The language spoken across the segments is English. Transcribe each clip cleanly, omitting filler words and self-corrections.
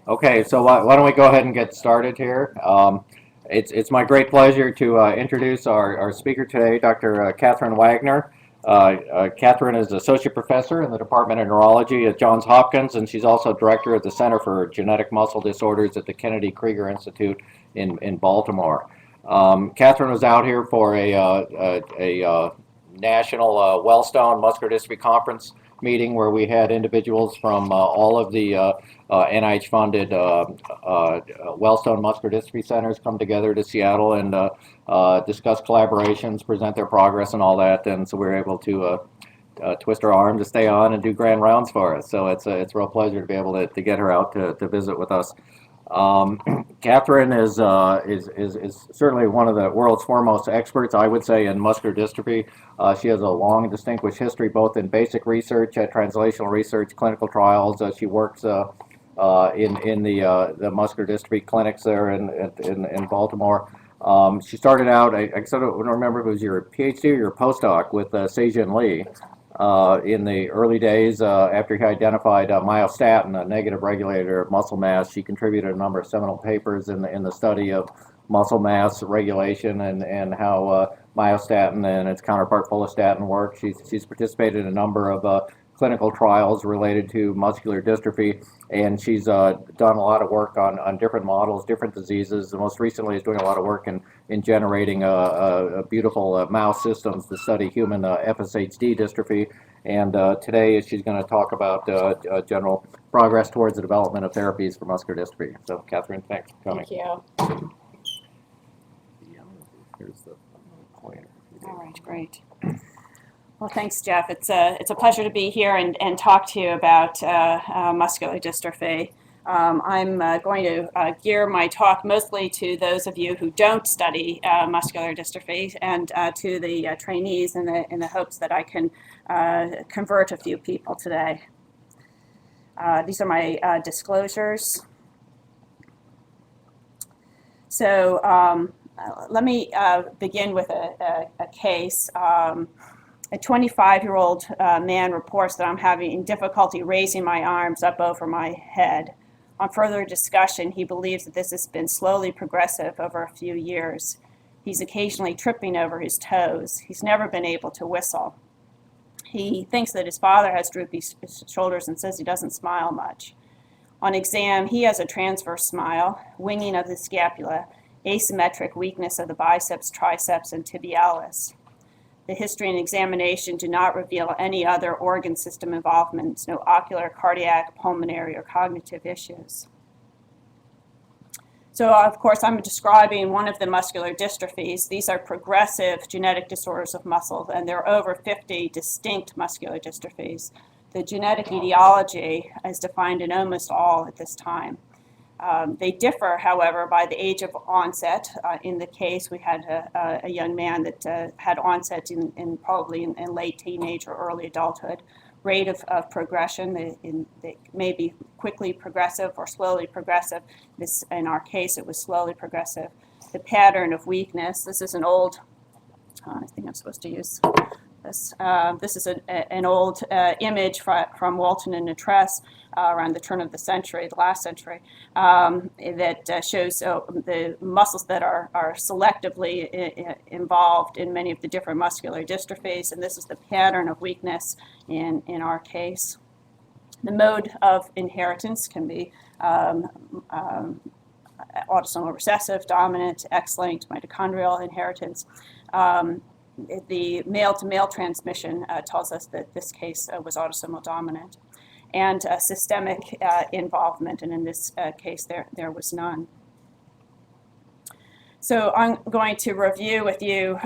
Okay, so why don't we go ahead and get started here? It's my great pleasure to introduce our speaker today, Dr. Kathryn Wagner. Kathryn is Associate Professor in the Department of Neurology at Johns Hopkins, and she's also Director at the Center for Genetic Muscle Disorders at the Kennedy Krieger Institute in Baltimore. Kathryn was out here for a national Wellstone Muscular Dystrophy Conference meeting where we had individuals from all of the NIH-funded Wellstone Muscular Dystrophy Centers come together to Seattle and discuss collaborations, present their progress and all that. And so we were able to twist our arm to stay on and do grand rounds for us. So it's a real pleasure to be able to get her out to visit with us. Kathryn is certainly one of the world's foremost experts, I would say, in muscular dystrophy. She has a long, distinguished history both in basic research, translational research, clinical trials. She works in the muscular dystrophy clinics there in Baltimore. She started out, I sort of don't remember if it was your Ph.D. or your postdoc with Se-Jin Lee. In the early days, after he identified myostatin, a negative regulator of muscle mass, she contributed a number of seminal papers in the study of muscle mass regulation and how myostatin and its counterpart follistatin work. She's participated in a number of clinical trials related to muscular dystrophy, and she's done a lot of work on different models, different diseases. And most recently is doing a lot of work in generating a beautiful mouse systems to study human FSHD dystrophy. And today she's going to talk about general progress towards the development of therapies for muscular dystrophy. So Kathryn, thanks for coming. Thank you. Here's the pointer. All right, great. Well, thanks, Jeff. It's a pleasure to be here and talk to you about muscular dystrophy. I'm going to gear my talk mostly to those of you who don't study muscular dystrophy and to the trainees in the hopes that I can convert a few people today. These are my disclosures. So let me begin with a case. A 25-year-old man reports that I'm having difficulty raising my arms up over my head. On further discussion, he believes that this has been slowly progressive over a few years. He's occasionally tripping over his toes. He's never been able to whistle. He thinks that his father has droopy shoulders and says he doesn't smile much. On exam, he has a transverse smile, winging of the scapula, asymmetric weakness of the biceps, triceps, and tibialis. The history and examination do not reveal any other organ system involvements, no ocular, cardiac, pulmonary, or cognitive issues. So, of course, I'm describing one of the muscular dystrophies. These are progressive genetic disorders of muscle, and there are over 50 distinct muscular dystrophies. The genetic etiology is defined in almost all at this time. They differ, however, by the age of onset. In the case, we had a young man that had onset probably in late teenage or early adulthood. Rate of progression, they may be quickly progressive or slowly progressive. This, in our case, it was slowly progressive. The pattern of weakness, this is an old, I think I'm supposed to use this. This is an old image from Walton and Natress around the turn of the century, the last century, that shows the muscles that are selectively involved in many of the different muscular dystrophies, and this is the pattern of weakness in our case. The mode of inheritance can be autosomal recessive, dominant, X-linked, mitochondrial inheritance. The male-to-male transmission tells us that this case was autosomal dominant, and systemic involvement, and in this case there was none. So I'm going to review with you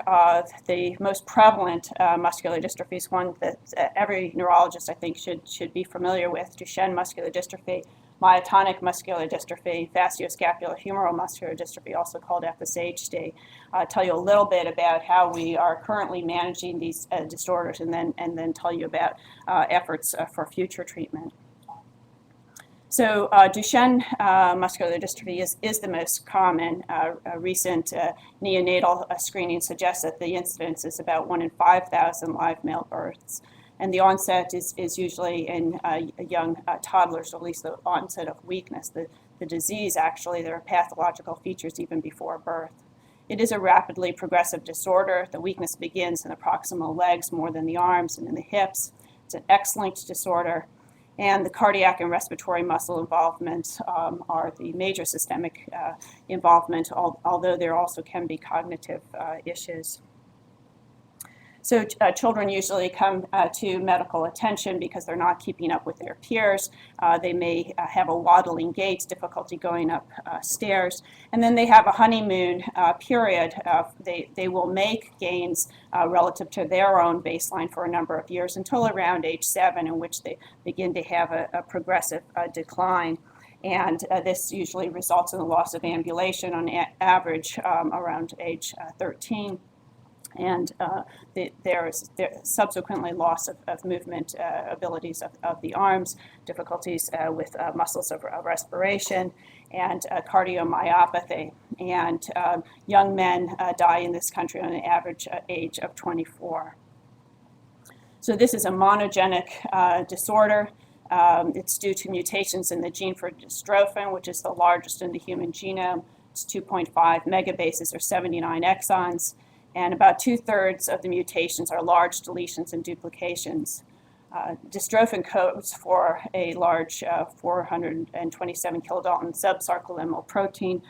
the most prevalent muscular dystrophies, one that every neurologist I think should be familiar with: Duchenne muscular dystrophy, myotonic muscular dystrophy, facioscapulohumeral muscular dystrophy, also called FSHD. I'll tell you a little bit about how we are currently managing these disorders, and then tell you about efforts for future treatment. So Duchenne muscular dystrophy is the most common. Recent neonatal screening suggests that the incidence is about 1 in 5,000 live male births. And the onset is usually in young toddlers, or at least the onset of weakness. The disease, actually, there are pathological features even before birth. It is a rapidly progressive disorder. The weakness begins in the proximal legs more than the arms and in the hips. It's an X-linked disorder. And the cardiac and respiratory muscle involvement are the major systemic involvement, although there also can be cognitive issues. So children usually come to medical attention because they're not keeping up with their peers. They may have a waddling gait, difficulty going up stairs, and then they have a honeymoon period. They will make gains relative to their own baseline for a number of years until around age 7, in which they begin to have a progressive decline. And this usually results in the loss of ambulation on average around age 13. And there is subsequently loss of movement abilities of the arms, difficulties with muscles of respiration, and cardiomyopathy. And young men die in this country on an average age of 24. So this is a monogenic disorder. It's due to mutations in the gene for dystrophin, which is the largest in the human genome. It's 2.5 megabases, or 79 exons. And about 2/3 of the mutations are large deletions and duplications. Dystrophin codes for a large 427 kilodalton subsarcolemmal protein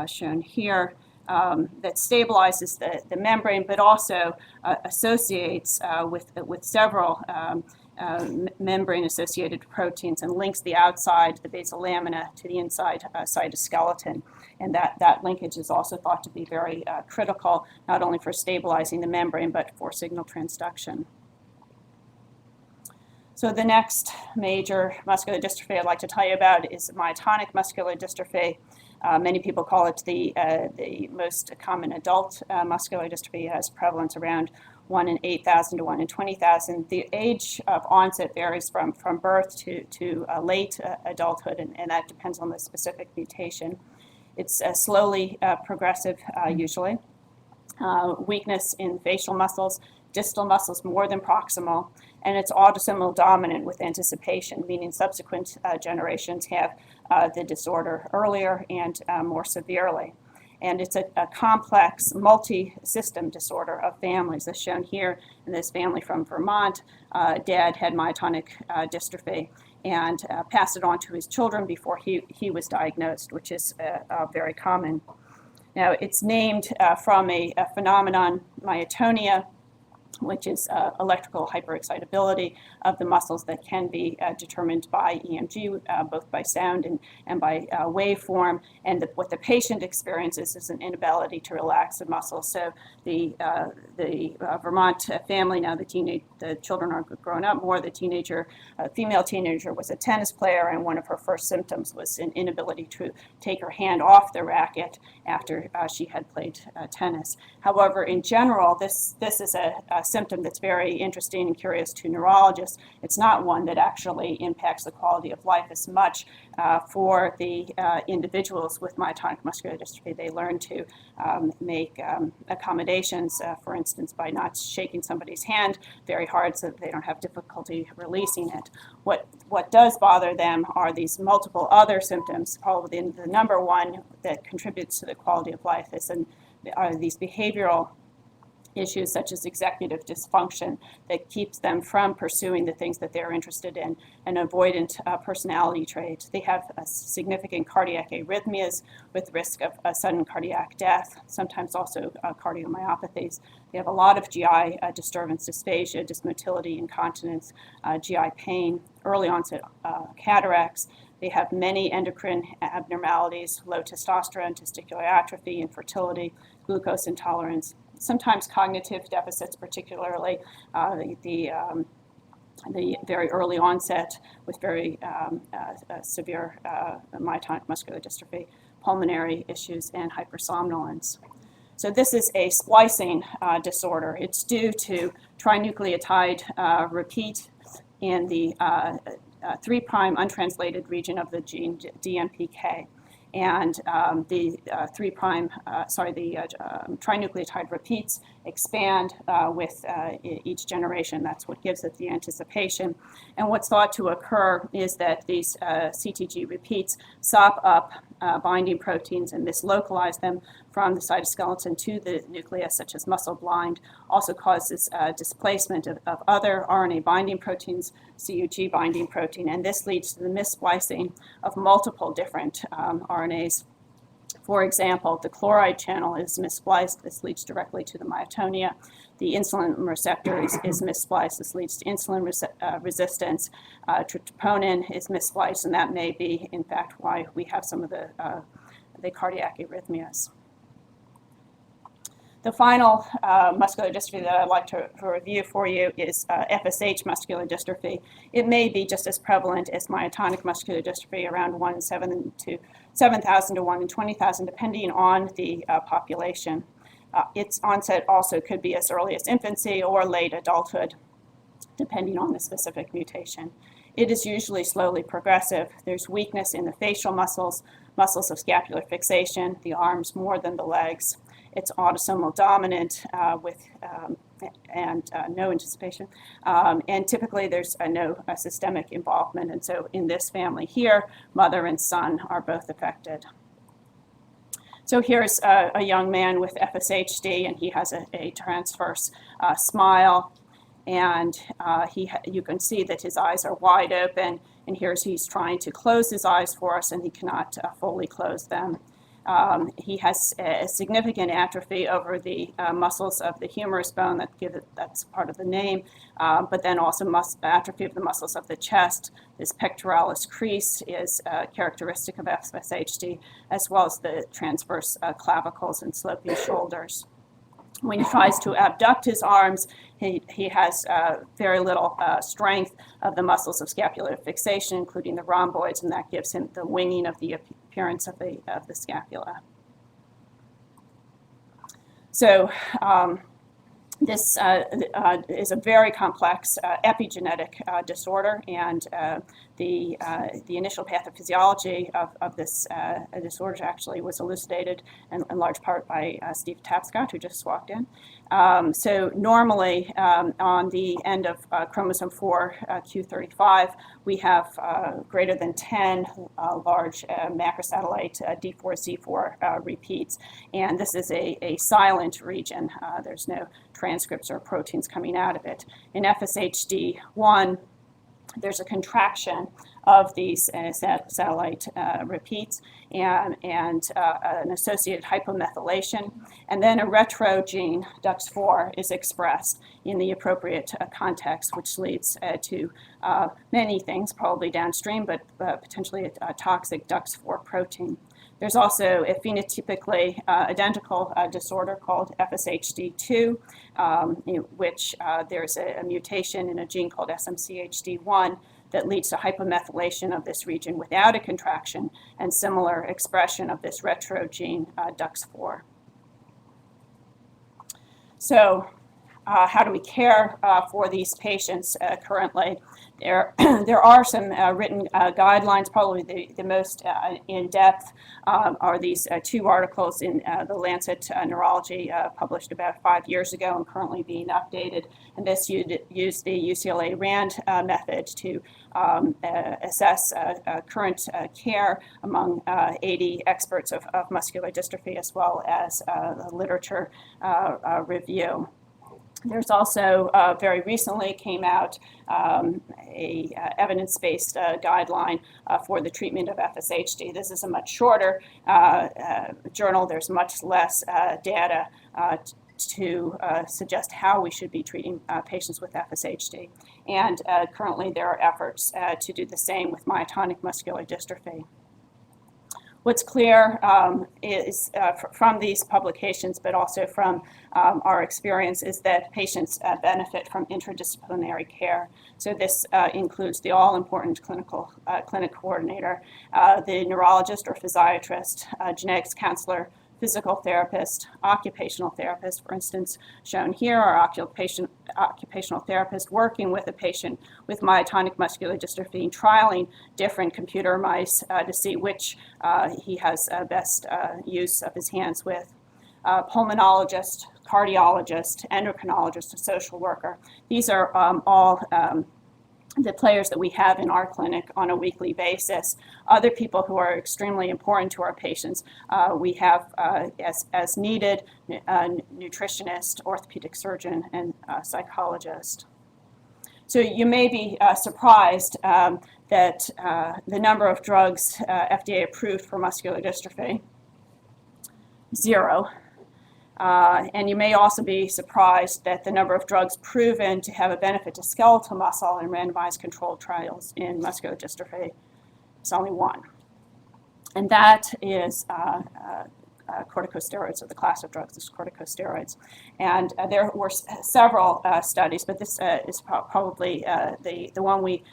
shown here that stabilizes the membrane, but also associates with several membrane-associated proteins and links the outside, the basal lamina, to the inside cytoskeleton. And that linkage is also thought to be very critical, not only for stabilizing the membrane, but for signal transduction. So the next major muscular dystrophy I'd like to tell you about is myotonic muscular dystrophy. Many people call it the most common adult muscular dystrophy. It has prevalence around 1 in 8,000 to 1 in 20,000. The age of onset varies from birth to late adulthood, and that depends on the specific mutation. It's slowly progressive usually. Weakness in facial muscles, distal muscles more than proximal, and it's autosomal dominant with anticipation, meaning subsequent generations have the disorder earlier and more severely. And it's a complex multi-system disorder of families, as shown here in this family from Vermont. Dad had myotonic dystrophy and passed it on to his children before he was diagnosed, which is very common. Now, it's named from a phenomenon, myotonia, which is electrical hyperexcitability of the muscles that can be determined by EMG, both by sound and by waveform. And what the patient experiences is an inability to relax the muscles. So the Vermont family, now the children are grown up more, the female teenager was a tennis player, and one of her first symptoms was an inability to take her hand off the racket after she had played tennis. However, in general, this is a symptom that's very interesting and curious to neurologists. It's not one that actually impacts the quality of life as much for the individuals with myotonic muscular dystrophy. They learn to make accommodations, for instance, by not shaking somebody's hand very hard so that they don't have difficulty releasing it. What does bother them are these multiple other symptoms. Probably the number one that contributes to the quality of life are these behavioral issues such as executive dysfunction that keeps them from pursuing the things that they're interested in, and avoidant personality traits. They have significant cardiac arrhythmias with risk of sudden cardiac death, sometimes also cardiomyopathies. They have a lot of GI disturbance, dysphagia, dysmotility, incontinence, GI pain, early onset cataracts. They have many endocrine abnormalities, low testosterone, testicular atrophy, infertility, glucose intolerance, sometimes cognitive deficits, particularly the very early onset with very severe myotonic muscular dystrophy, pulmonary issues, and hypersomnolence. So this is a splicing disorder. It's due to trinucleotide repeat in the 3' untranslated region of the gene DMPK. and the trinucleotide repeats expand with each generation. That's what gives it the anticipation. And what's thought to occur is that these CTG repeats sop up binding proteins and mislocalize them from the cytoskeleton to the nucleus, such as muscle blind, also causes displacement of other RNA binding proteins, CUG binding protein, and this leads to the missplicing of multiple different RNAs. For example, the chloride channel is misspliced. This leads directly to the myotonia. The insulin receptor is misspliced. This leads to insulin resistance. Troponin is misspliced, and that may be, in fact, why we have some of the cardiac arrhythmias. The final muscular dystrophy that I'd like to review for you is FSH muscular dystrophy. It may be just as prevalent as myotonic muscular dystrophy, around 1 in 7,000 to 1 in 20,000, depending on the population. Its onset also could be as early as infancy or late adulthood, depending on the specific mutation. It is usually slowly progressive. There's weakness in the facial muscles, muscles of scapular fixation, the arms more than the legs. It's autosomal dominant with no anticipation. And typically there's no systemic involvement. And so in this family here, mother and son are both affected. So here's a young man with FSHD, and he has a transverse smile. And you can see that his eyes are wide open. And he's trying to close his eyes for us, and he cannot fully close them. He has a significant atrophy over the muscles of the humerus bone, that's part of the name, but then also atrophy of the muscles of the chest. This pectoralis crease is characteristic of FSHD, as well as the transverse clavicles and sloping shoulders. When he tries to abduct his arms, he has very little strength of the muscles of scapular fixation, including the rhomboids, and that gives him the winging of the appearance of the scapula. So this is a very complex epigenetic disorder, and the initial pathophysiology of this disorder actually was elucidated in large part by Steve Tapscott, who just walked in. So normally on the end of chromosome 4, Q35, we have greater than 10 large macrosatellite D4Z4 repeats, and this is a silent region. There's no transcripts or proteins coming out of it. In FSHD1, there's a contraction of these satellite repeats and an associated hypomethylation. And then a retro gene, DUX4, is expressed in the appropriate context, which leads to many things, probably downstream, but potentially a toxic DUX4 protein. There's also a phenotypically identical disorder called FSHD2, in which there's a mutation in a gene called SMCHD1 that leads to hypomethylation of this region without a contraction and similar expression of this retro gene DUX4. So how do we care for these patients currently? There are some written guidelines. Probably the most in-depth are these two articles in the Lancet Neurology published about 5 years ago and currently being updated. And this used the UCLA RAND method to assess current care among 80 experts of muscular dystrophy, as well as literature review. There's also very recently came out a evidence-based guideline for the treatment of FSHD. This is a much shorter journal. There's much less data to suggest how we should be treating patients with FSHD. And currently there are efforts to do the same with myotonic muscular dystrophy. What's clear is from these publications, but also from our experience, is that patients benefit from interdisciplinary care. So this includes the all-important clinic coordinator, the neurologist or physiatrist, genetics counselor, physical therapist, occupational therapist. For instance, shown here are occupational therapists working with a patient with myotonic muscular dystrophy, trialing different computer mice to see which he has best use of his hands with. Pulmonologist, cardiologist, endocrinologist, a social worker. These are all the players that we have in our clinic on a weekly basis. Other people who are extremely important to our patients, we have as needed, nutritionist, orthopedic surgeon, and psychologist. So you may be surprised that the number of drugs FDA approved for muscular dystrophy, 0. And you may also be surprised that the number of drugs proven to have a benefit to skeletal muscle in randomized controlled trials in muscular dystrophy is only 1. And that is corticosteroids, or the class of drugs is corticosteroids. And there were several studies, but this is probably the one we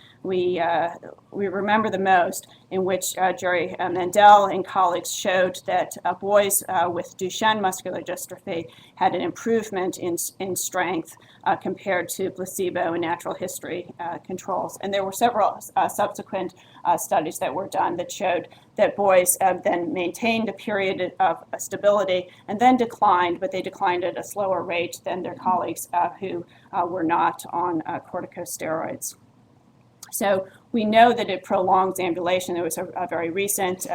remember the most, in which Jerry Mendel and colleagues showed that boys with Duchenne muscular dystrophy had an improvement in strength compared to placebo and natural history controls. And there were several subsequent studies that were done that showed that boys then maintained a period of stability and then declined, but they declined at a slower rate than their colleagues who were not on corticosteroids. So we know that it prolongs ambulation. There was a very recent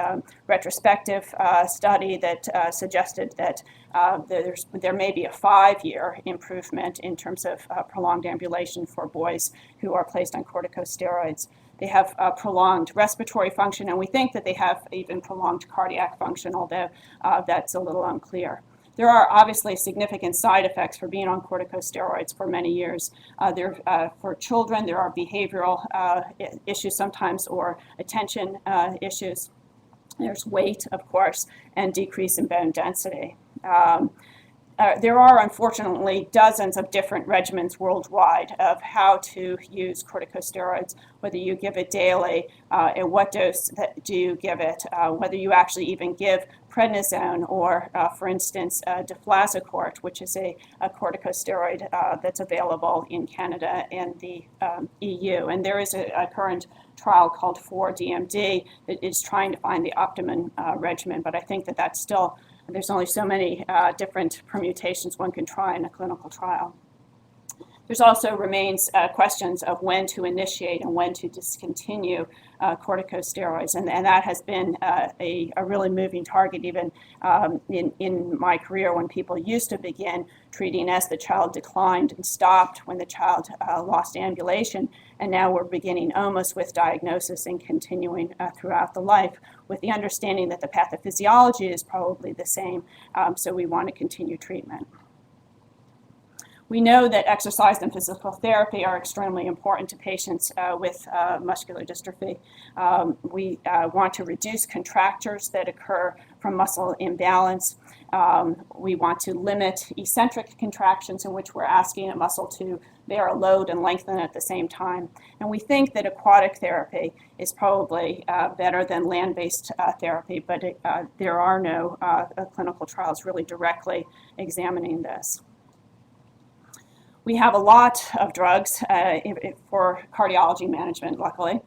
retrospective study that suggested that there may be a 5-year improvement in terms of prolonged ambulation for boys who are placed on corticosteroids. They have prolonged respiratory function, and we think that they have even prolonged cardiac function, although that's a little unclear. There are obviously significant side effects for being on corticosteroids for many years. For children, there are behavioral issues sometimes, or attention issues. There's weight, of course, and decrease in bone density. There are, unfortunately, dozens of different regimens worldwide of how to use corticosteroids, whether you give it daily, and what dose do you give it, whether you actually even give prednisone or, for instance, deflazacort, which is a corticosteroid that's available in Canada and the EU. And there is a current trial called 4DMD that is trying to find the optimum regimen, but I think that that's still, there's only so many different permutations one can try in a clinical trial. There's also remains questions of when to initiate and when to discontinue corticosteroids, and that has been a really moving target even in my career, when people used to begin treating as the child declined and stopped when the child lost ambulation, and now we're beginning almost with diagnosis and continuing throughout the life with the understanding that the pathophysiology is probably the same, so we want to continue treatment. We know that exercise and physical therapy are extremely important to patients with muscular dystrophy. We want to reduce contractures that occur from muscle imbalance. We want to limit eccentric contractions, in which we're asking a muscle to bear a load and lengthen at the same time. And we think that aquatic therapy is probably better than land-based therapy, but there are no clinical trials really directly examining this. We have a lot of drugs for cardiology management, luckily.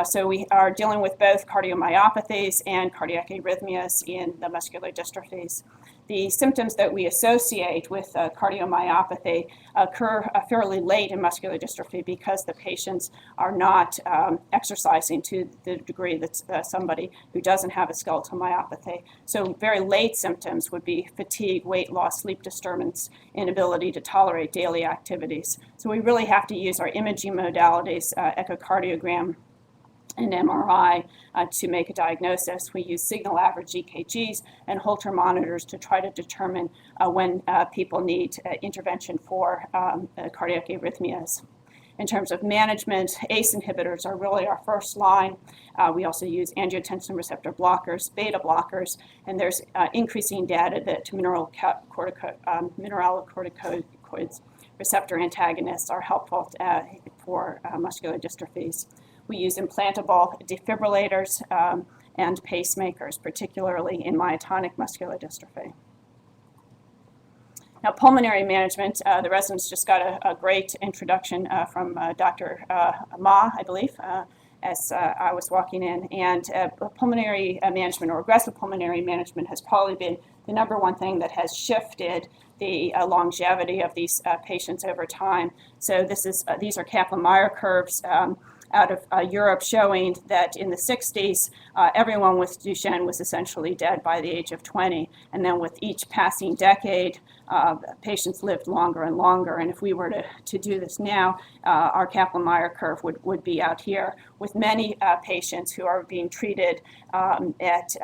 So we are dealing with both cardiomyopathies and cardiac arrhythmias in the muscular dystrophies. The symptoms that we associate with cardiomyopathy occur fairly late in muscular dystrophy because the patients are not exercising to the degree that somebody who doesn't have a skeletal myopathy. So very late symptoms would be fatigue, weight loss, sleep disturbance, inability to tolerate daily activities. So we really have to use our imaging modalities, echocardiogram and MRI, to make a diagnosis. We use signal average EKGs and Holter monitors to try to determine when people need intervention for cardiac arrhythmias. In terms of management, ACE inhibitors are really our first line. We also use angiotensin receptor blockers, beta blockers, and there's increasing data that mineralocorticoids receptor antagonists are helpful for muscular dystrophies. We use implantable defibrillators and pacemakers, particularly in myotonic muscular dystrophy. Now, pulmonary management, the residents just got a great introduction from Dr. Ma, I believe, as I was walking in. And pulmonary management, or aggressive pulmonary management, has probably been the number one thing that has shifted the longevity of these patients over time. So these are Kaplan-Meier curves out of Europe, showing that in the 60s, everyone with Duchenne was essentially dead by the age of 20. And then with each passing decade, patients lived longer and longer. And if we were to do this now, our Kaplan-Meier curve would be out here, with many patients who are being treated at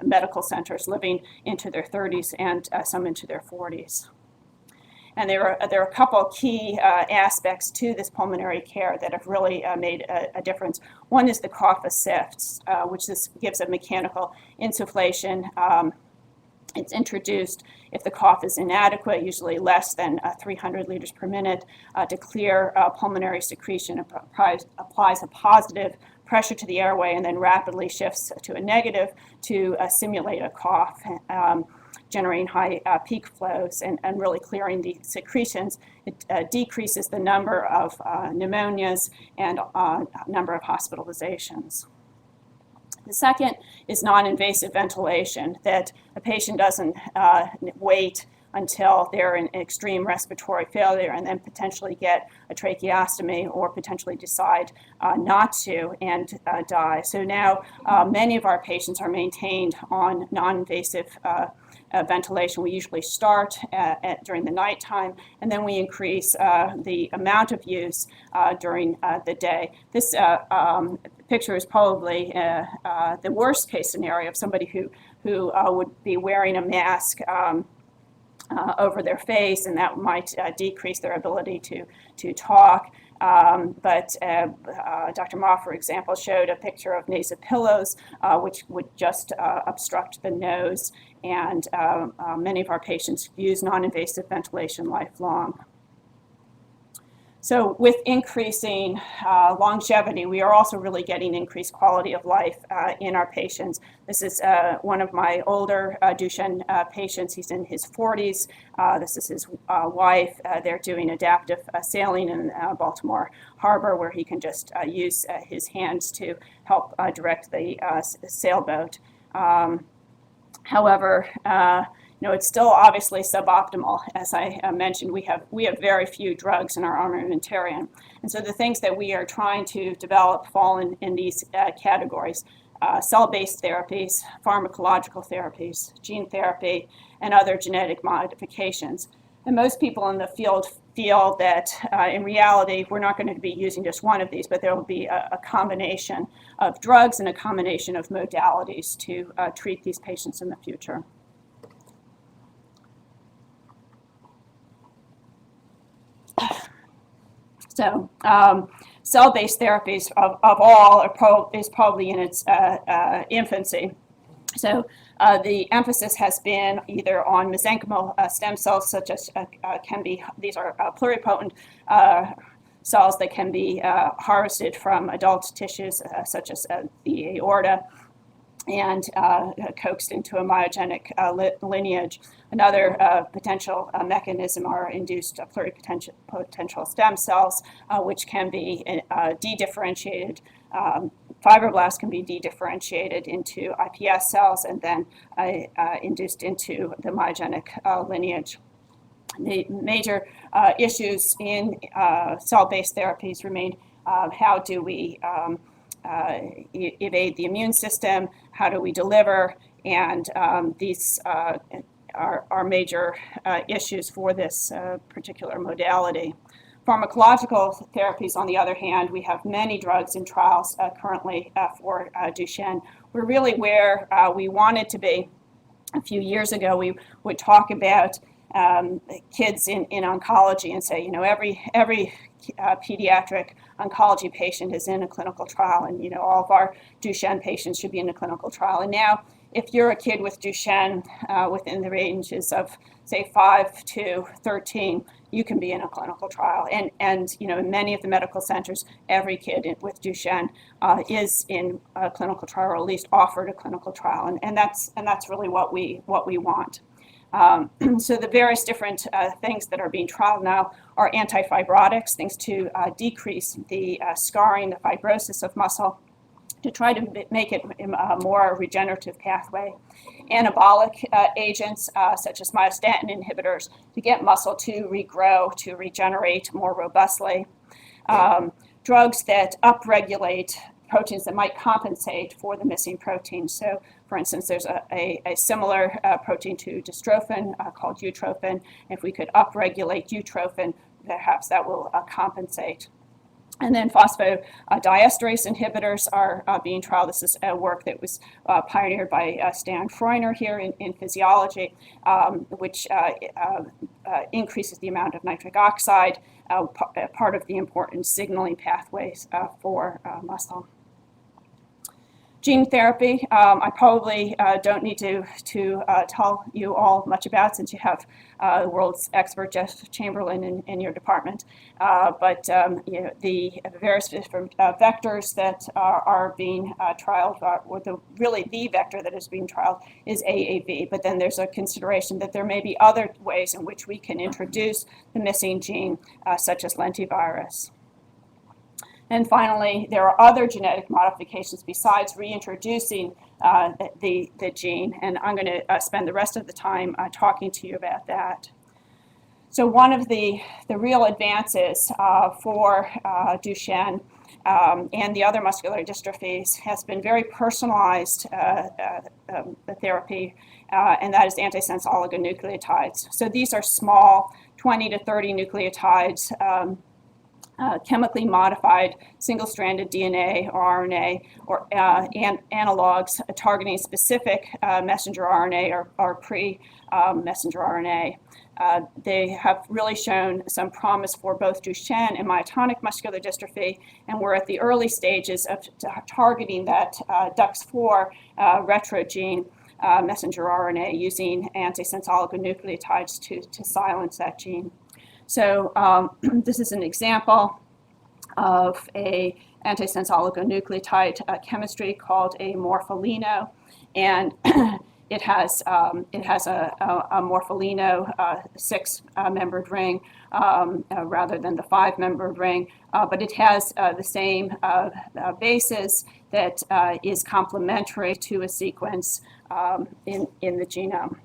medical centers, living into their 30s and some into their 40s. And there are a couple of key aspects to this pulmonary care that have really made a difference. One is the cough assist, which gives a mechanical insufflation. It's introduced if the cough is inadequate, usually less than 300 liters per minute, to clear pulmonary secretion. It applies a positive pressure to the airway and then rapidly shifts to a negative to simulate a cough, generating high peak flows and really clearing the secretions. It decreases the number of pneumonias and number of hospitalizations. The second is non-invasive ventilation, that a patient doesn't wait until they're in extreme respiratory failure and then potentially get a tracheostomy or potentially decide not to and die. So now many of our patients are maintained on non-invasive ventilation. We usually start during the nighttime, and then we increase the amount of use during the day. This picture is probably the worst case scenario of somebody who would be wearing a mask over their face, and that might decrease their ability to talk. But Dr. Ma, for example, showed a picture of nasal pillows, which would just obstruct the nose, and many of our patients use non-invasive ventilation lifelong. So with increasing longevity, we are also really getting increased quality of life in our patients. This is one of my older Duchenne patients. He's in his 40s. This is his wife. They're doing adaptive sailing in Baltimore Harbor, where he can just use his hands to help direct the sailboat. However, it's still obviously suboptimal. As I mentioned, we have very few drugs in our armamentarium. And so the things that we are trying to develop fall in these categories: cell-based therapies, pharmacological therapies, gene therapy, and other genetic modifications. And most people in the field feel that in reality, we're not going to be using just one of these, but there will be a combination of drugs and a combination of modalities to treat these patients in the future. So cell-based therapies of all is probably in its infancy. So the emphasis has been either on mesenchymal stem cells, such as these are pluripotent cells that can be harvested from adult tissues, such as the aorta, and coaxed into a myogenic lineage. Another potential mechanism are induced pluripotential stem cells, which can be dedifferentiated. Fibroblasts can be dedifferentiated into iPS cells and then induced into the myogenic lineage. The major issues in cell-based therapies remain how do we evade the immune system, how do we deliver, and these are major issues for this particular modality. Pharmacological therapies, on the other hand, we have many drugs in trials currently for Duchenne. We're really where we wanted to be. A few years ago, we would talk about kids in oncology and say, every pediatric oncology patient is in a clinical trial, and all of our Duchenne patients should be in a clinical trial. And now if you're a kid with Duchenne within the ranges of, say, 5 to 13, you can be in a clinical trial. And you know, in many of the medical centers, every kid with Duchenne is in a clinical trial, or at least offered a clinical trial. And that's really what we want. So the various different things that are being trialed now are antifibrotics, things to decrease the scarring, the fibrosis of muscle, to try to make it a more regenerative pathway. Anabolic agents such as myostatin inhibitors to get muscle to regrow, to regenerate more robustly. Drugs that upregulate proteins that might compensate for the missing protein. So, for instance, there's a similar protein to dystrophin called utrophin. If we could upregulate utrophin, perhaps that will compensate. And then phosphodiesterase inhibitors are being trialed. This is work that was pioneered by Stan Freuner here in physiology, which increases the amount of nitric oxide, part of the important signaling pathways for muscle. Gene therapy, I probably don't need to tell you all much about, since you have the world's expert Jeff Chamberlain in your department. But you know, the various different vectors that are being trialed, or really the vector that is being trialed is AAV. But then there's a consideration that there may be other ways in which we can introduce the missing gene, such as lentivirus. And finally, there are other genetic modifications besides reintroducing the gene, and I'm going to spend the rest of the time talking to you about that. So one of the real advances for Duchenne and the other muscular dystrophies has been very personalized therapy, and that is antisense oligonucleotides. So these are small, 20 to 30 nucleotides, chemically modified single-stranded DNA or RNA, or analogs targeting specific messenger RNA or pre-messenger RNA. They have really shown some promise for both Duchenne and myotonic muscular dystrophy, and we're at the early stages of targeting that DUX4 retro gene messenger RNA using antisense oligonucleotides to silence that gene. So this is an example of a antisense oligonucleotide chemistry called a morpholino, and it has a morpholino 6-membered ring rather than the 5-membered ring, but it has the same basis that is complementary to a sequence in the genome.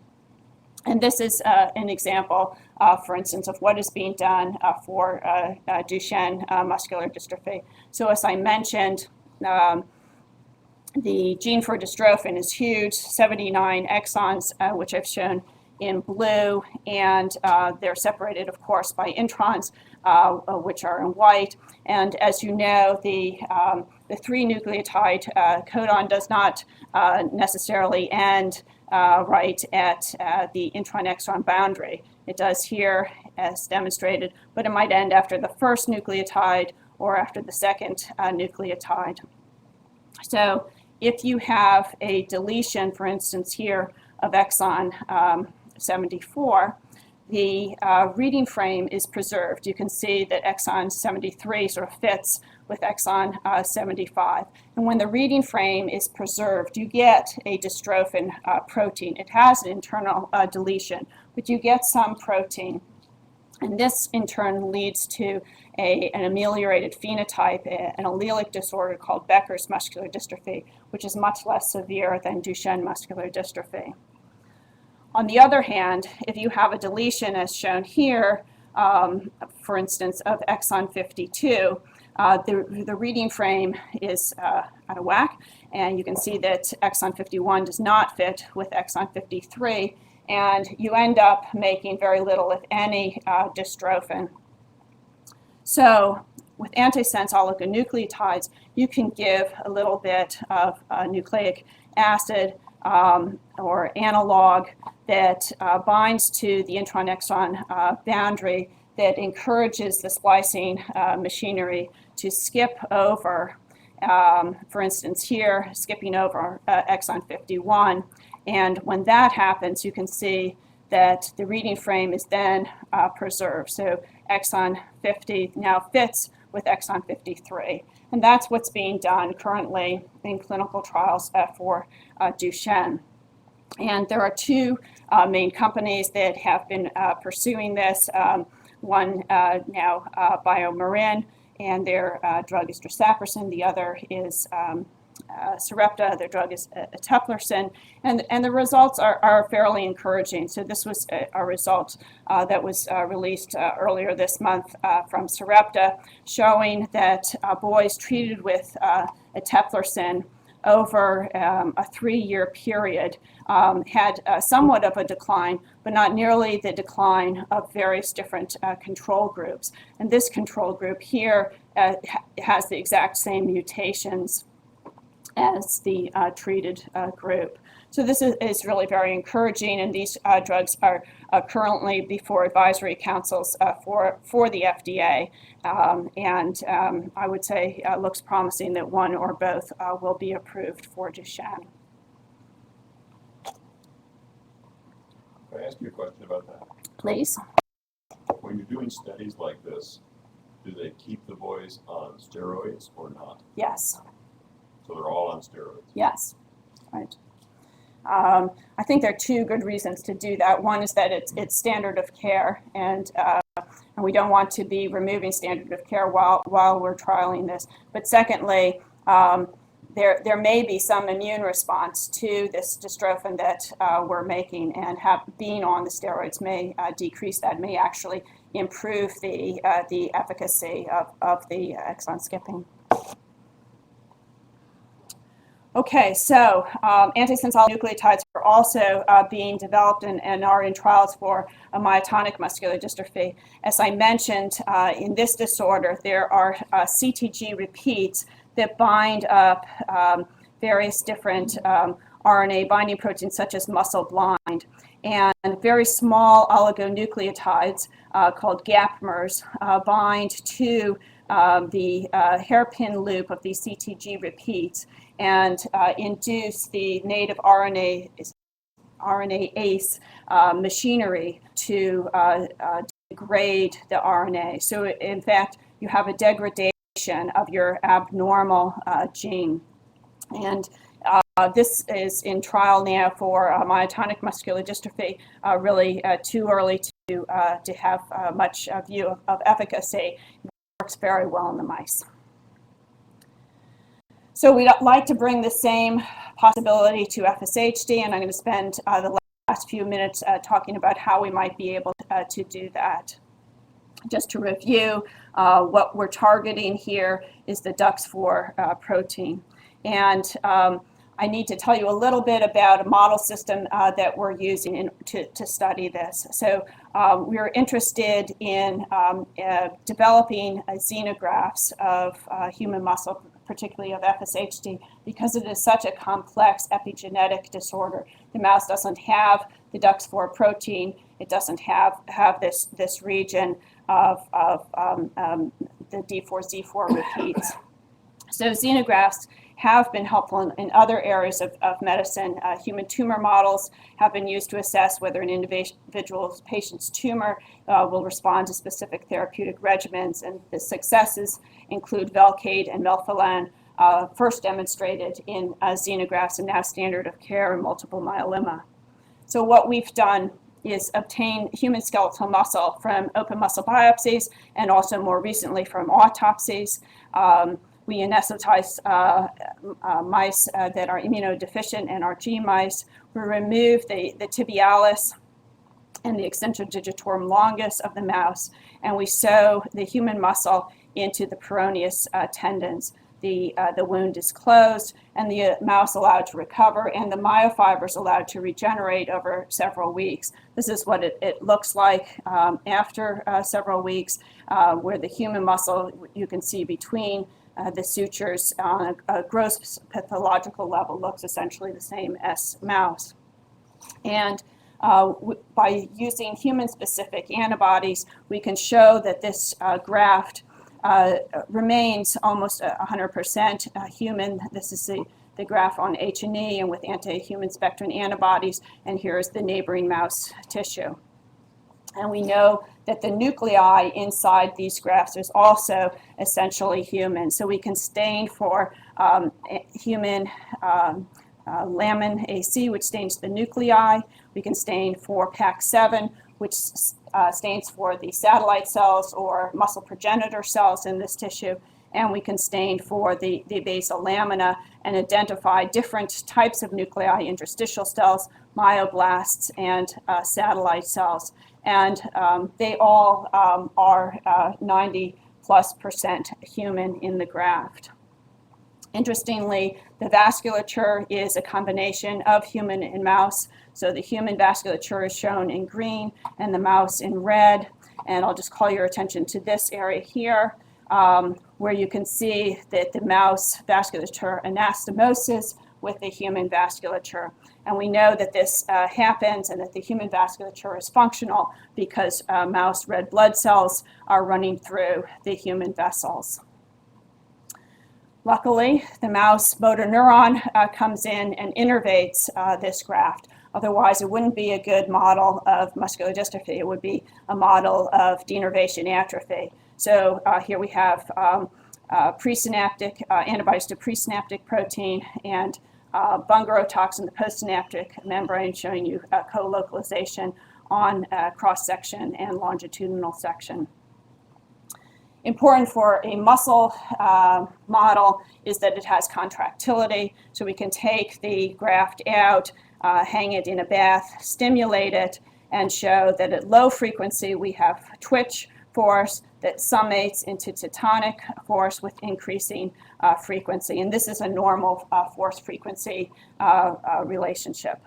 And this is an example, for instance, of what is being done for Duchenne muscular dystrophy. So as I mentioned, the gene for dystrophin is huge, 79 exons, which I've shown in blue, and they're separated, of course, by introns, which are in white. And as you know, the 3-nucleotide codon does not necessarily end right at the intron-exon boundary. It does here, as demonstrated, but it might end after the first nucleotide or after the second nucleotide. So if you have a deletion, for instance, here of exon 74, the reading frame is preserved. You can see that exon 73 sort of fits with exon 75. And when the reading frame is preserved, you get a dystrophin protein. It has an internal deletion, but you get some protein. And this, in turn, leads to an ameliorated phenotype, an allelic disorder called Becker's muscular dystrophy, which is much less severe than Duchenne muscular dystrophy. On the other hand, if you have a deletion, as shown here, for instance, of exon 52, the reading frame is out of whack, and you can see that exon 51 does not fit with exon 53, and you end up making very little, if any, dystrophin. So with antisense oligonucleotides, you can give a little bit of nucleic acid or analog that binds to the intron-exon boundary that encourages the splicing machinery to skip over For instance, here, skipping over exon 51. And when that happens, you can see that the reading frame is then preserved. So exon 50 now fits with exon 53. And that's what's being done currently in clinical trials for Duchenne. And there are two main companies that have been pursuing this. One now, BioMarin, and their drug is drosapricin. The other is Sarepta. Their drug is eteplirsen. And the results are fairly encouraging. So this was a result that was released earlier this month from Sarepta, showing that boys treated with eteplirsen over a 3-year period had somewhat of a decline, but not nearly the decline of various different control groups. And this control group here has the exact same mutations as the treated group. So this is really very encouraging, and these drugs are currently before advisory councils for the FDA, and I would say looks promising that one or both will be approved for Duchenne. Can I ask you a question about that? Please. When you're doing studies like this, do they keep the boys on steroids or not? Yes. So they're all on steroids? Yes. Right. I think there are two good reasons to do that. One is that it's standard of care, and we don't want to be removing standard of care while we're trialing this. But secondly, there may be some immune response to this dystrophin that we're making, and being on the steroids may decrease that, may actually improve the efficacy of the exon skipping. Okay, so antisense oligonucleotides are also being developed and are in trials for a myotonic muscular dystrophy. As I mentioned, in this disorder, there are CTG repeats that bind up various different RNA binding proteins, such as muscle blind. And very small oligonucleotides called gapmers bind to the hairpin loop of these CTG repeats and induce the native RNase machinery to degrade the RNA. So in fact, you have a degradation of your abnormal gene. And this is in trial now for myotonic muscular dystrophy, really too early to have much view of efficacy. It works very well in the mice. So we'd like to bring the same possibility to FSHD, and I'm going to spend the last few minutes talking about how we might be able to do that. Just to review, what we're targeting here is the DUX4 protein. And I need to tell you a little bit about a model system that we're using to study this. So we're interested in developing xenografts of human muscle, particularly of FSHD, because it is such a complex epigenetic disorder. The mouse doesn't have the DUX4 protein. It doesn't have this region of the D4Z4 repeats. So xenografts have been helpful in other areas of medicine. Human tumor models have been used to assess whether an individual patient's tumor will respond to specific therapeutic regimens, and the successes include Velcade and Melphalan, first demonstrated in xenografts and now standard of care in multiple myeloma. So what we've done is obtain human skeletal muscle from open muscle biopsies and also more recently from autopsies. We anesthetize mice that are immunodeficient and are G mice. We remove the tibialis and the extensor digitorum longus of the mouse, and we sew the human muscle into the peroneus tendons. The wound is closed, and the mouse allowed to recover, and the myofibers allowed to regenerate over several weeks. This is what it looks like after several weeks, where the human muscle, you can see between the sutures on a gross pathological level looks essentially the same as mouse. And by using human-specific antibodies, we can show that this graft remains almost 100% human. This is the graph on H&E and with anti-human spectrin antibodies, and here's the neighboring mouse tissue. And we know that the nuclei inside these grafts is also essentially human. So we can stain for human lamin AC, which stains the nuclei. We can stain for PAX7, which stains for the satellite cells or muscle progenitor cells in this tissue. And we can stain for the basal lamina and identify different types of nuclei, interstitial cells, myoblasts, and satellite cells. And they all are 90+% human in the graft. Interestingly, the vasculature is a combination of human and mouse. So the human vasculature is shown in green and the mouse in red. And I'll just call your attention to this area here, where you can see that the mouse vasculature anastomoses with the human vasculature. And we know that this happens and that the human vasculature is functional because mouse red blood cells are running through the human vessels. Luckily, the mouse motor neuron comes in and innervates this graft. Otherwise, it wouldn't be a good model of muscular dystrophy. It would be a model of denervation atrophy. So here we have presynaptic antibodies to presynaptic protein and bungarotoxin, the postsynaptic membrane, showing you co-localization on cross-section and longitudinal section. Important for a muscle model is that it has contractility, so we can take the graft out, hang it in a bath, stimulate it, and show that at low frequency we have twitch force that summates into tetanic force with increasing frequency. And this is a normal force-frequency relationship.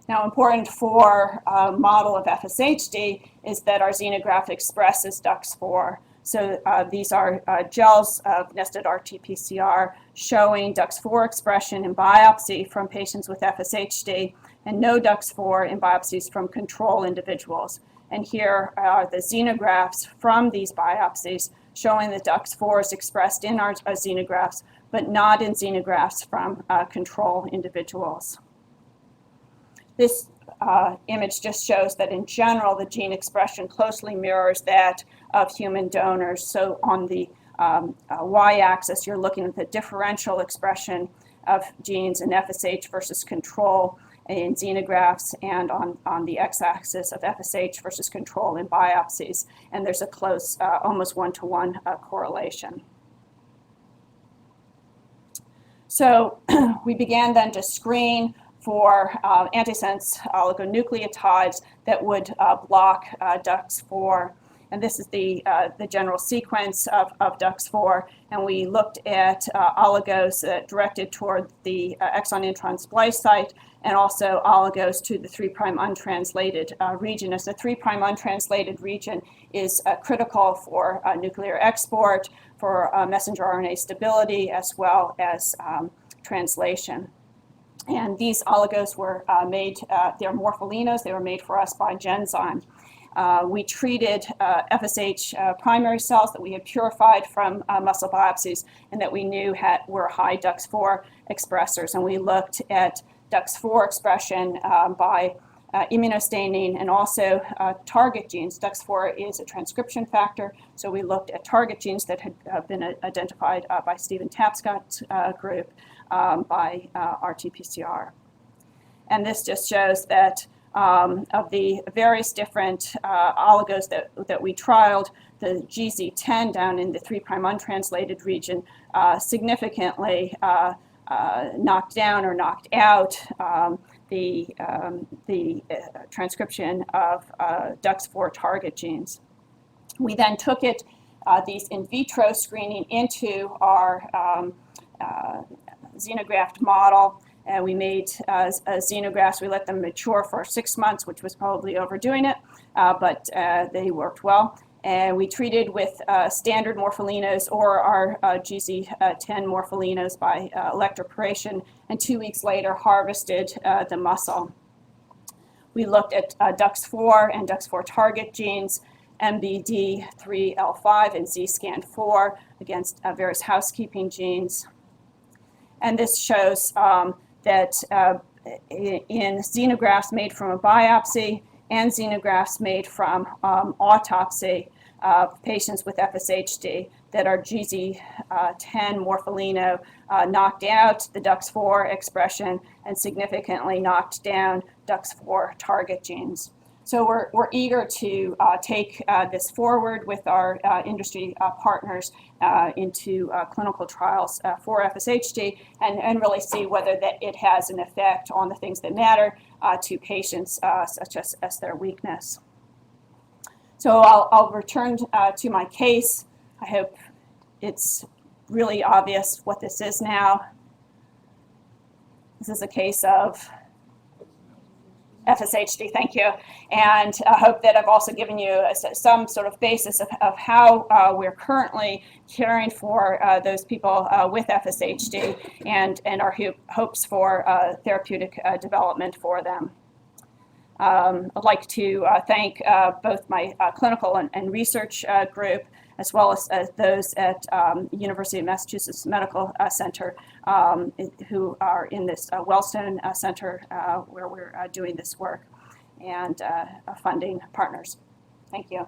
Now, important for a model of FSHD is that our xenograft expresses DUX4. So these are gels of nested RT-PCR showing DUX4 expression in biopsy from patients with FSHD and no DUX4 in biopsies from control individuals. And here are the xenografts from these biopsies showing that DUX4 is expressed in our xenografts, but not in xenografts from control individuals. This image just shows that in general, the gene expression closely mirrors that of human donors. So on the y-axis, you're looking at the differential expression of genes in FSH versus control in xenografts, and on the x-axis of FSH versus control in biopsies. And there's a close, almost one-to-one correlation. So we began then to screen for antisense oligonucleotides that would block DUX4. And this is the general sequence of DUX4. And we looked at oligos directed toward the exon intron splice site, and also oligos to the 3' untranslated region, as the 3' untranslated region is critical for nuclear export, for messenger RNA stability, as well as translation. And these oligos were made, they're morpholinos, they were made for us by Genzyme. We treated FSH primary cells that we had purified from muscle biopsies and that we knew were high DUX4 expressors. And we looked at DUX4 expression by immunostaining and also target genes. DUX4 is a transcription factor, so we looked at target genes that had been identified by Stephen Tapscott's group by RT-PCR. And this just shows that of the various different oligos that we trialed, the GZ10 down in the 3' untranslated region significantly knocked down or knocked out the transcription of DUX4 target genes. We then took these in vitro screening into our xenograft model. And we made xenografts. We let them mature for 6 months, which was probably overdoing it, but they worked well. And we treated with standard morpholinos or our GZ10 morpholinos by electroporation, and 2 weeks later harvested the muscle. We looked at DUX4 and DUX4 target genes MBD3L5 and ZSCAN4 against various housekeeping genes. And this shows that in xenografts made from a biopsy and xenografts made from autopsy of patients with FSHD, that our GZ10 morpholino knocked out the DUX4 expression and significantly knocked down DUX4 target genes. So we're eager to take this forward with our industry partners into clinical trials for FSHD and really see whether that it has an effect on the things that matter to patients, such as their weakness. So I'll return to my case. I hope it's really obvious what this is now. This is a case of FSHD, thank you. And I hope that I've also given you some sort of basis of how we're currently caring for those people with FSHD and our hopes for therapeutic development for them. I'd like to thank both my clinical and research group, as well as those at University of Massachusetts Medical Center who are in this Wellstone Center where we're doing this work, and funding partners. Thank you.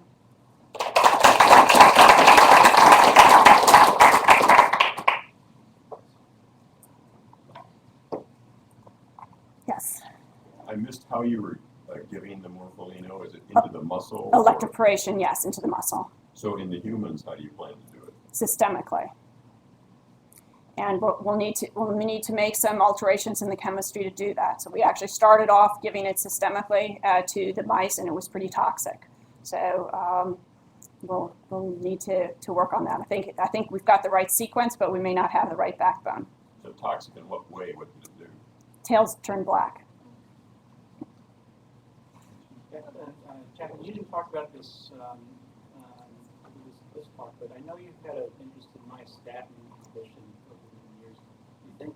Yes. I missed how you were giving the morpholino. Is it into the muscle? Electroporation, yes, into the muscle. So in the humans, how do you plan to do it? Systemically. And we'll need to make some alterations in the chemistry to do that. So we actually started off giving it systemically to the mice, and it was pretty toxic. So we'll need to work on that. I think we've got the right sequence, but we may not have the right backbone. So toxic in what way? What did it do? Tails turn black. Kathryn, you didn't talk about this this talk, but I know you've had an interest in myostatin inhibition over many years. Do you think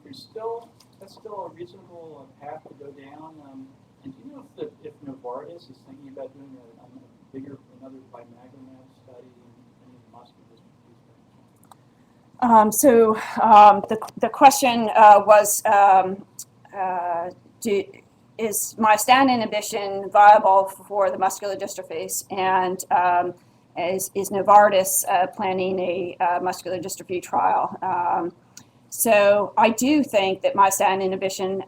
that's still a reasonable path to go down? And do you know if Novartis is thinking about doing another bimagrumab study in any muscular dystrophies? The question was, is myostatin inhibition viable for the muscular dystrophies? And is Novartis planning a muscular dystrophy trial? So I do think that myostatin inhibition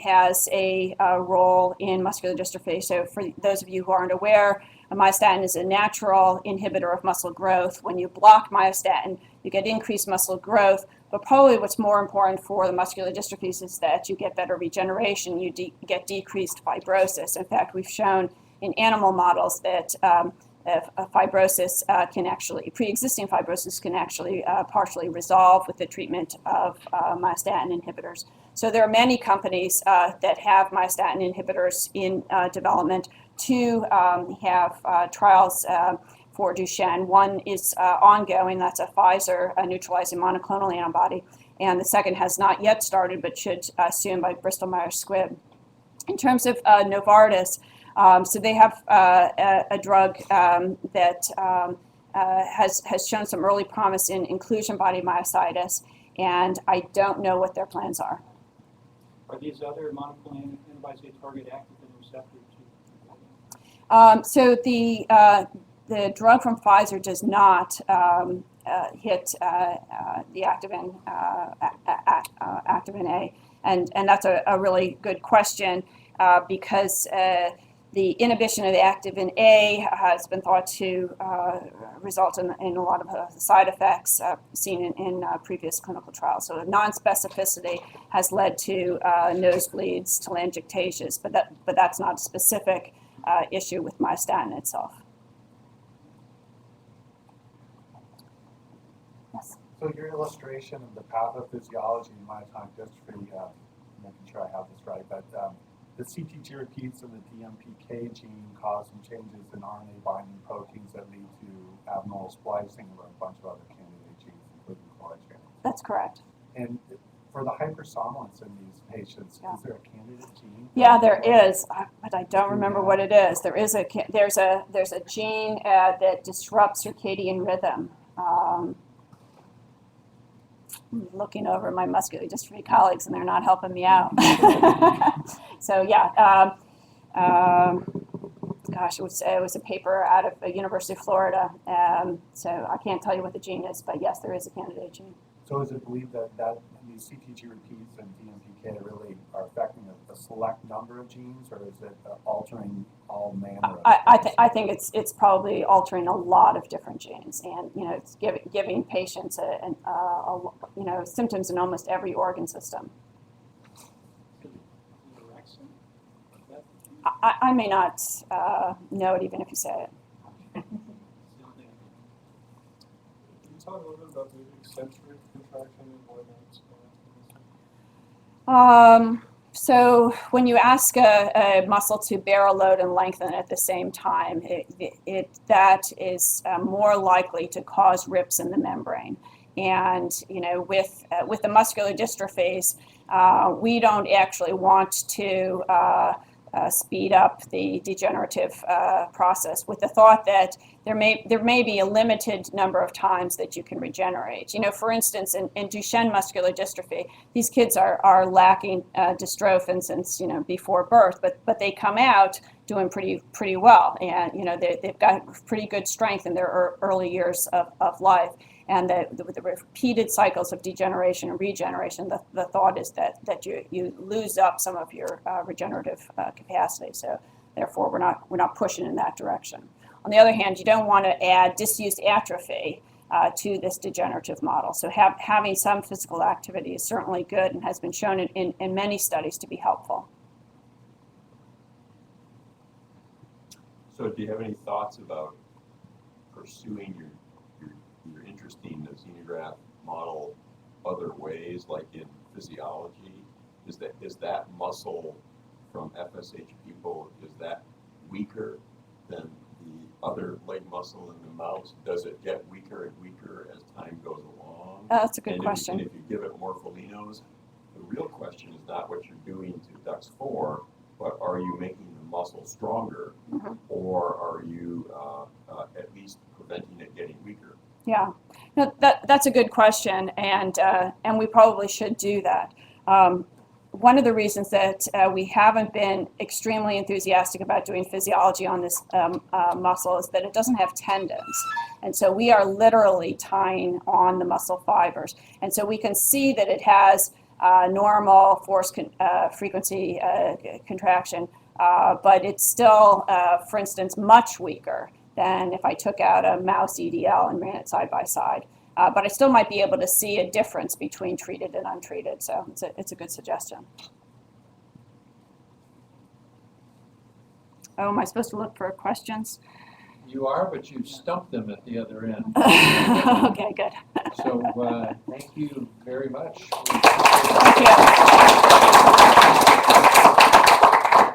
has a role in muscular dystrophy. So for those of you who aren't aware, myostatin is a natural inhibitor of muscle growth. When you block myostatin, you get increased muscle growth, but probably what's more important for the muscular dystrophies is that you get better regeneration, you get decreased fibrosis. In fact, we've shown in animal models that fibrosis pre-existing fibrosis can actually partially resolve with the treatment of myostatin inhibitors. So there are many companies that have myostatin inhibitors in development. Two have trials for Duchenne. One is ongoing, that's a Pfizer neutralizing monoclonal antibody, and the second has not yet started but should soon by Bristol Myers Squibb. In terms of Novartis, so they have a drug that has shown some early promise in inclusion body myositis, and I don't know what their plans are. Are these other monoclonal antibodies that target activin receptor too? So the drug from Pfizer does not hit the activin A, and that's a really good question because the inhibition of the activin A has been thought to result in a lot of side effects seen in previous clinical trials. So the non-specificity has led to nosebleeds, telangiectasias, but that's not a specific issue with myostatin itself. Yes. So your illustration of the pathophysiology in myotonic dystrophy, making sure I have this right, but the CTG repeats of the DMPK gene cause some changes in RNA binding proteins that lead to abnormal splicing of a bunch of other candidate genes, including chloride channels. That's correct. And For the hypersomnolence in these patients, Yeah. is there a candidate gene? Yeah, there is, but I don't remember what it is. There's a gene that disrupts circadian rhythm. I'm looking over my muscular dystrophy colleagues, and they're not helping me out. So yeah, gosh, it was a paper out of the University of Florida. So I can't tell you what the gene is, but yes, there is a candidate gene. So is it believed that these CTG repeats and DMPK really are affecting a select number of genes, or is it altering all manner of I think it's probably altering a lot of different genes, and it's giving patients symptoms in almost every organ system. I may not know it even if you say it. Can you talk a little bit about the eccentric contraction and why that's So when you ask a muscle to bear a load and lengthen at the same time, that is more likely to cause rips in the membrane. And with the muscular dystrophies, we don't actually want to speed up the degenerative process, with the thought that there may be a limited number of times that you can regenerate. For instance, in Duchenne muscular dystrophy, these kids are lacking dystrophin since before birth, but they come out doing pretty well, and they've got pretty good strength in their early years of life. And the repeated cycles of degeneration and regeneration, the thought is that you lose up some of your regenerative capacity. So therefore, we're not pushing in that direction. On the other hand, you don't want to add disused atrophy to this degenerative model. So having some physical activity is certainly good and has been shown in many studies to be helpful. So do you have any thoughts about pursuing your interest in the xenograft model other ways, like in physiology? Is that muscle from FSH people, is that weaker than the other leg muscle in the mouse? Does it get weaker and weaker as time goes along? That's a good question. And if you give it morpholinos, the real question is not what you're doing to DUX4, but are you making the muscle stronger, or are you at least preventing it getting weaker? Yeah, no, that's a good question, and we probably should do that. One of the reasons that we haven't been extremely enthusiastic about doing physiology on this muscle is that it doesn't have tendons. And so we are literally tying on the muscle fibers. And so we can see that it has normal force frequency contraction, but it's still, for instance, much weaker than if I took out a mouse EDL and ran it side by side. But I still might be able to see a difference between treated and untreated, so it's a good suggestion. Oh, am I supposed to look for questions? You are, but you stumped them at the other end. Okay, good. So thank you very much. Thank you.